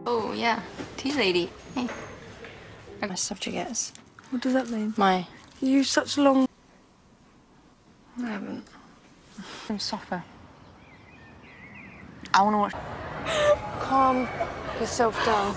Oh, yeah. Tea lady. Hey. My subjugates. What does that mean? My. You use such long... I haven't. Suffer. I want to watch. Calm yourself down.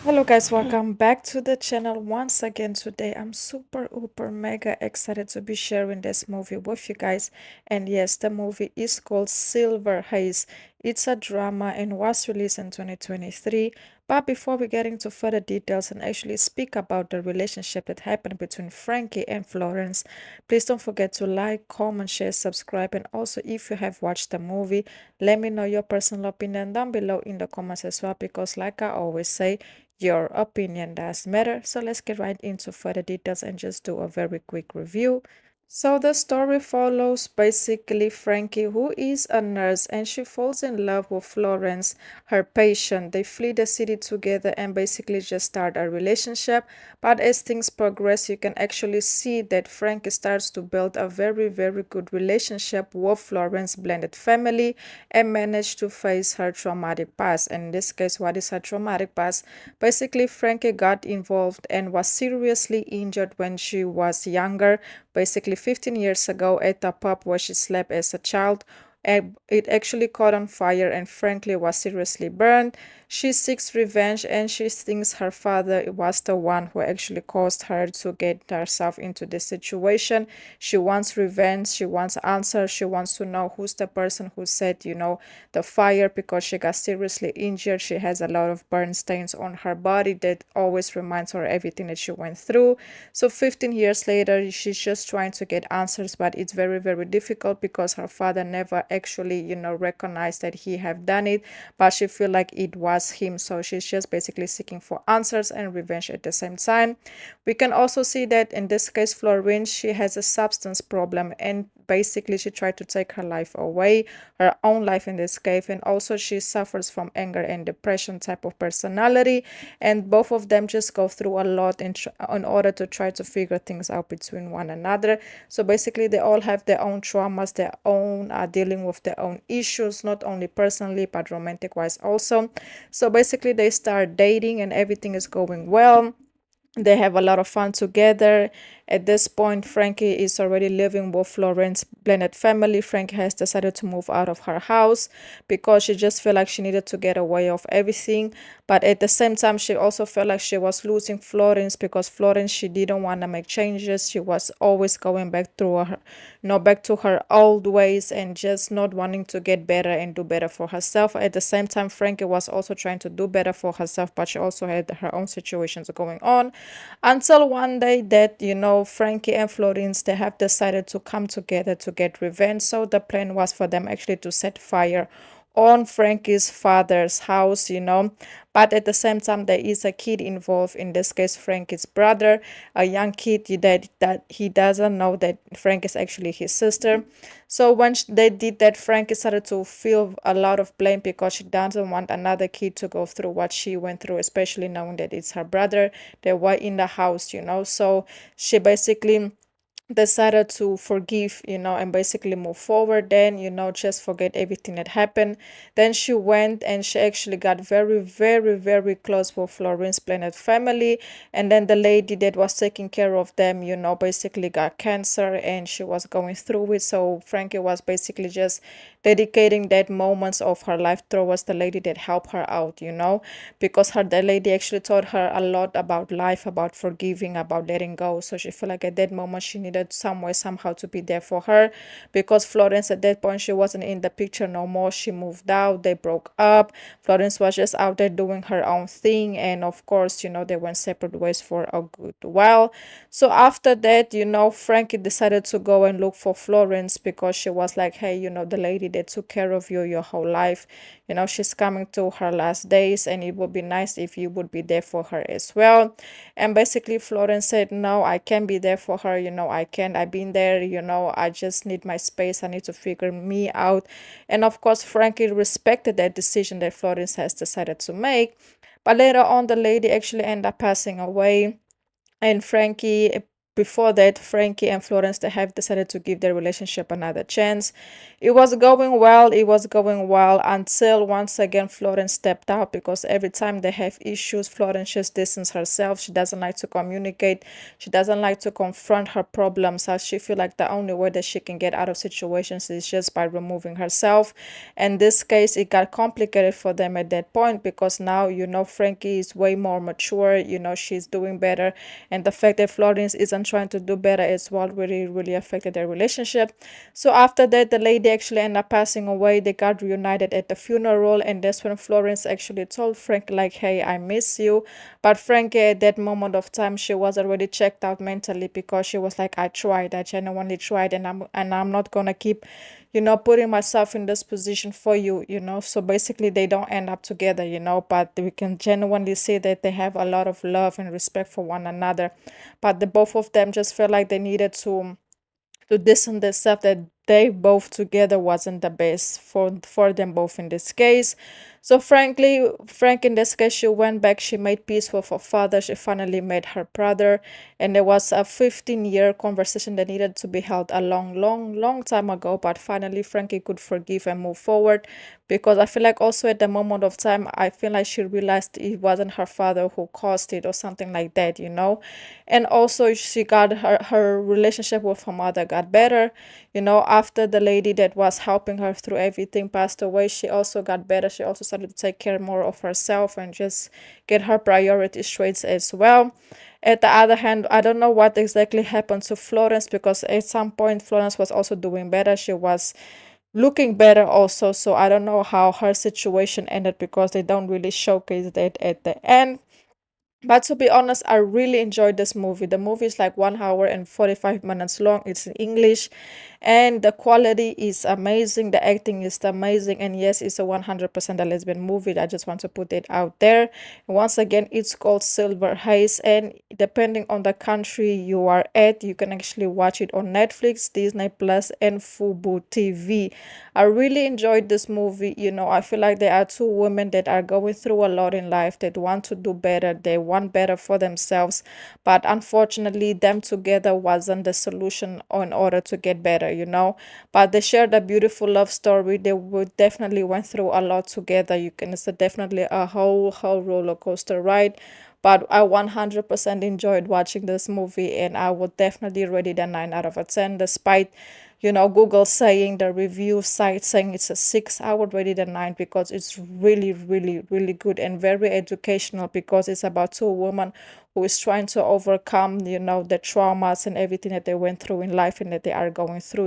Hello guys, welcome back to the channel once again. Today I'm super mega excited to be sharing this movie with you guys. And yes, the movie is called Silver Haze. It's a drama and was released in 2023. But before we get into further details and actually speak about the relationship that happened between Franky and Florence, please don't forget to like, comment, share, subscribe, and also if you have watched the movie, let me know your personal opinion down below in the comments as well, because like I always say, your opinion does matter. So let's get right into further details and just do a very quick review. So the story follows basically Franky, who is a nurse, and she falls in love with Florence, her patient. They flee the city together and basically just start a relationship. But as things progress, you can actually see that Franky starts to build a very good relationship with Florence's blended family and manage to face her traumatic past. And in this case, what is her traumatic past? Basically, Franky got involved and was seriously injured when she was younger, basically 15 years ago at a pub where she slept as a child. And it actually caught on fire and Franky was seriously burned. She seeks revenge and she thinks her father was the one who actually caused her to get herself into this situation. She wants revenge, she wants answers, she wants to know who's the person who set, the fire, because she got seriously injured. She has a lot of burn stains on her body that always reminds her everything that she went through. So 15 years later, she's just trying to get answers, but it's very difficult because her father never actually, recognized that he have done it, but she feel like it was him. So she's just basically seeking for answers and revenge at the same time. We can also see that in this case, Florence, she has a substance problem and basically she tried to take her life away, her own life in this case, and also she suffers from anger and depression type of personality, and both of them just go through a lot in order to try to figure things out between one another. So basically they all have their own traumas, their own dealing with their own issues, not only personally but romantic wise also. So basically they start dating and everything is going well. They have a lot of fun together. At this point, Franky is already living with Florence's blended family. Franky has decided to move out of her house because she just felt like she needed to get away of everything. But at the same time, she also felt like she was losing Florence because Florence, she didn't want to make changes. She was always going back to her, back to her old ways and just not wanting to get better and do better for herself. At the same time, Franky was also trying to do better for herself, but she also had her own situations going on. Until one day that, Franky and Florence, they have decided to come together to get revenge. So the plan was for them actually to set fire on Franky's father's house, but at the same time there is a kid involved, in this case Franky's brother, a young kid that he doesn't know that Frank is actually his sister. So when they did that, Franky started to feel a lot of blame because she doesn't want another kid to go through what she went through, especially knowing that it's her brother. They were in the house, so she basically decided to forgive, and basically move forward, then, just forget everything that happened. Then she went and she actually got very close with Florence's blended family, and then the lady that was taking care of them, basically got cancer and she was going through it. So Franky was basically just dedicating that moments of her life towards the lady that helped her out, because the lady actually taught her a lot about life, about forgiving, about letting go. So she felt like at that moment she needed some way somehow to be there for her, because Florence at that point, she wasn't in the picture no more. She moved out, they broke up. Florence was just out there doing her own thing, and of course, they went separate ways for a good while. So after that, Franky decided to go and look for Florence because she was like, hey, the lady that took care of you your whole life, she's coming to her last days and it would be nice if you would be there for her as well. And basically Florence said, no, I can't be there for her, I can't, I've been there, I just need my space, I need to figure me out. And of course Franky respected that decision that Florence has decided to make. But later on the lady actually ended up passing away, and Franky before that, Frankie and Florence, they have decided to give their relationship another chance. It was going well, until once again Florence stepped out, because every time they have issues, Florence just distance herself. She doesn't like to communicate. She doesn't like to confront her problems, as she feel like the only way that she can get out of situations is just by removing herself. In this case, it got complicated for them at that point, because now, Frankie is way more mature, she's doing better, and the fact that Florence isn't trying to do better as well really affected their relationship. So after that, the lady actually ended up passing away. They got reunited at the funeral, and that's when Florence actually told Frank, like, hey, I miss you. But Frankie, at that moment of time, she was already checked out mentally, because she was like, I genuinely tried, and I'm not gonna keep putting myself in this position for you. So basically they don't end up together, but we can genuinely see that they have a lot of love and respect for one another, but the both of them just felt like they needed to distance themselves, that they both together wasn't the best for them both in this case. So Frank in this case, she went back, she made peace with her father, she finally met her brother, and there was a 15-year conversation that needed to be held a long time ago, but finally Frankie could forgive and move forward, because I feel like also at the moment of time, I feel like she realized it wasn't her father who caused it or something like that, and also she got her relationship with her mother got better. After the lady that was helping her through everything passed away, she also got better. She also started to take care more of herself and just get her priorities straight as well. At the other hand, I don't know what exactly happened to Florence, because at some point Florence was also doing better. She was looking better also, so I don't know how her situation ended, because they don't really showcase that at the end. But to be honest, I really enjoyed this movie. The movie is like 1 hour and 45 minutes long. It's in English, and the quality is amazing. The acting is amazing. And yes, it's a 100% a lesbian movie. I just want to put it out there. Once again, it's called Silver Haze. And depending on the country you are at, you can actually watch it on Netflix, Disney Plus, and Fubo TV. I really enjoyed this movie. I feel like there are two women that are going through a lot in life, that want to do better. They want better for themselves, but unfortunately them together wasn't the solution in order to get better, but they shared a beautiful love story. They would definitely went through a lot together. It's definitely a whole roller coaster ride, but I 100% enjoyed watching this movie, and I would definitely rate it a 9 out of a 10, despite Google saying, the review site saying it's a 6. I would rate it a 9, because it's really good and very educational, because it's about two women who is trying to overcome the traumas and everything that they went through in life and that they are going through.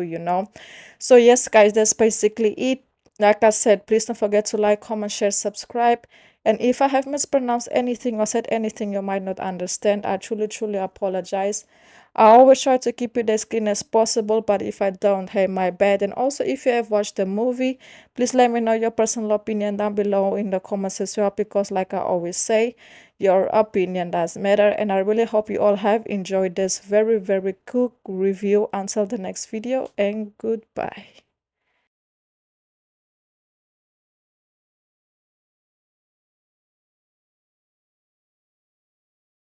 So yes guys, that's basically it. Like I said, please don't forget to like, comment, share, subscribe. And if I have mispronounced anything or said anything you might not understand, I truly apologize. I always try to keep it as clean as possible, but if I don't, hey, my bad. And also, if you have watched the movie, please let me know your personal opinion down below in the comments as well, because like I always say, your opinion does matter. And I really hope you all have enjoyed this very quick review. Until the next video, and goodbye.